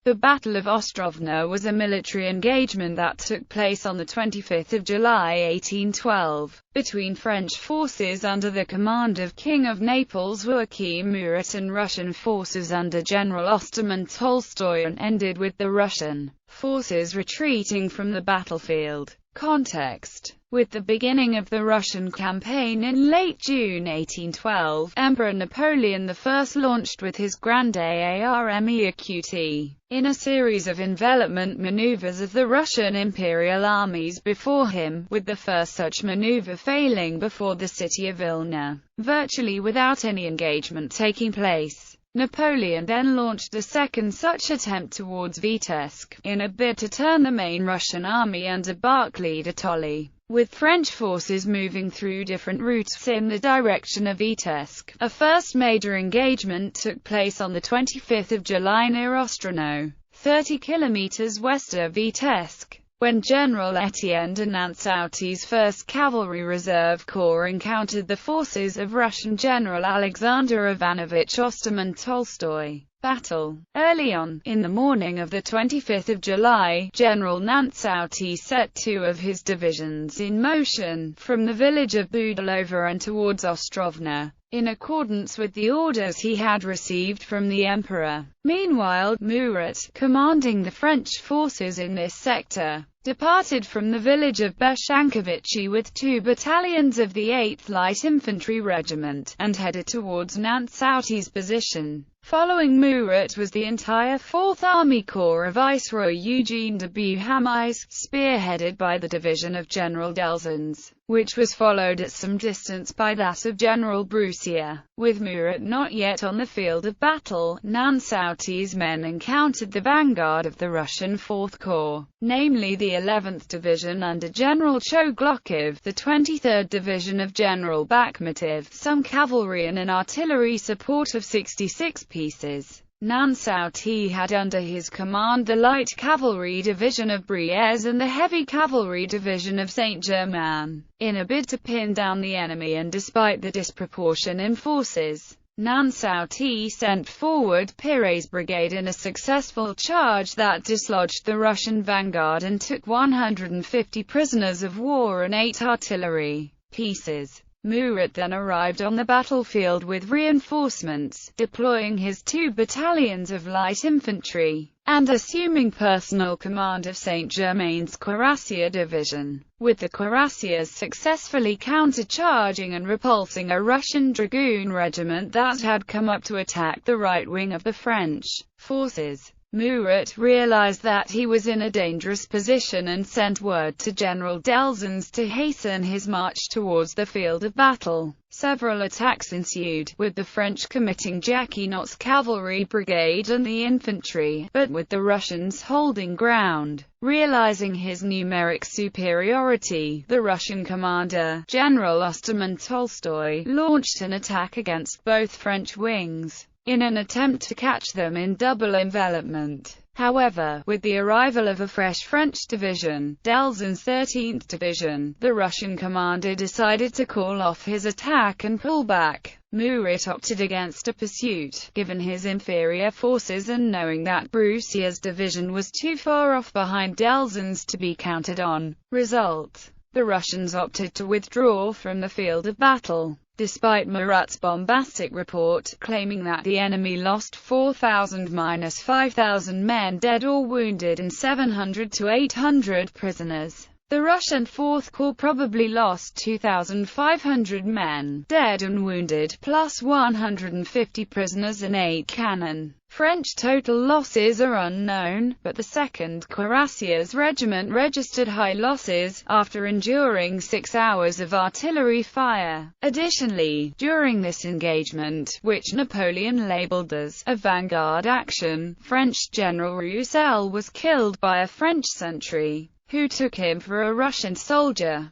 The Battle of Ostrovno was a military engagement that took place on 25 July 1812, between French forces under the command of King of Naples Joachim Murat and Russian forces under General Osterman Tolstoy, and ended with the Russian forces retreating from the battlefield. Context: with the beginning of the Russian campaign in late June 1812, Emperor Napoleon I launched with his Grande Armée EQT in a series of envelopment maneuvers of the Russian imperial armies before him, with the first such maneuver failing before the city of Vilna, virtually without any engagement taking place. Napoleon then launched a second such attempt towards Vitebsk, in a bid to turn the main Russian army under Barclay de Tolly, with French forces moving through different routes in the direction of Vitebsk. A first major engagement took place on 25 July near Ostrovno, 30 kilometers west of Vitebsk, when General Etienne de Nanceauty's 1st Cavalry Reserve Corps encountered the forces of Russian General Alexander Ivanovich Osterman Tolstoy. Battle. Early on, in the morning of 25 July, General Nanceauty set two of his divisions in motion, from the village of Budalovo and towards Ostrovno, in accordance with the orders he had received from the Emperor. Meanwhile, Murat, commanding the French forces in this sector, departed from the village of Beshankovichi with 2 battalions of the 8th Light Infantry Regiment, and headed towards Nanceauty's position. Following Murat was the entire 4th Army Corps of Viceroy Eugene de Beauharnais, spearheaded by the division of General Delzens, which was followed at some distance by that of General Broussier. With Murat not yet on the field of battle, Nanceauty's men encountered the vanguard of the Russian 4th Corps, namely the 11th Division under General Choglokov, the 23rd Division of General Bakhmatov, some cavalry and an artillery support of 66 pieces. Nanceauty had under his command the Light Cavalry Division of Briez and the Heavy Cavalry Division of Saint-Germain, in a bid to pin down the enemy, and despite the disproportion in forces, Nanceauty sent forward Pire's brigade in a successful charge that dislodged the Russian vanguard and took 150 prisoners of war and 8 artillery pieces. Murat then arrived on the battlefield with reinforcements, deploying his 2 battalions of light infantry, and assuming personal command of Saint-Germain's Cuirassier division, with the Cuirassiers successfully countercharging and repulsing a Russian dragoon regiment that had come up to attack the right wing of the French forces. Murat realized that he was in a dangerous position and sent word to General Delzens to hasten his march towards the field of battle. Several attacks ensued, with the French committing Jacquinot's cavalry brigade and the infantry, but with the Russians holding ground. Realizing his numeric superiority, the Russian commander, General Osterman Tolstoy, launched an attack against both French wings, in an attempt to catch them in double envelopment. However, with the arrival of a fresh French division, Delzens' 13th Division, the Russian commander decided to call off his attack and pull back. Murat opted against a pursuit, given his inferior forces and knowing that Broussier's division was too far off behind Delzens to be counted on. Result: the Russians opted to withdraw from the field of battle. Despite Murat's bombastic report, claiming that the enemy lost 4,000–5,000 men dead or wounded and 700 to 800 prisoners, the Russian 4th Corps probably lost 2,500 men dead and wounded, plus 150 prisoners and 8 cannon. French total losses are unknown, but the 2nd Cuirassiers Regiment registered high losses, after enduring 6 hours of artillery fire. Additionally, during this engagement, which Napoleon labeled as a vanguard action, French General Roussel was killed by a French sentry, who took him for a Russian soldier.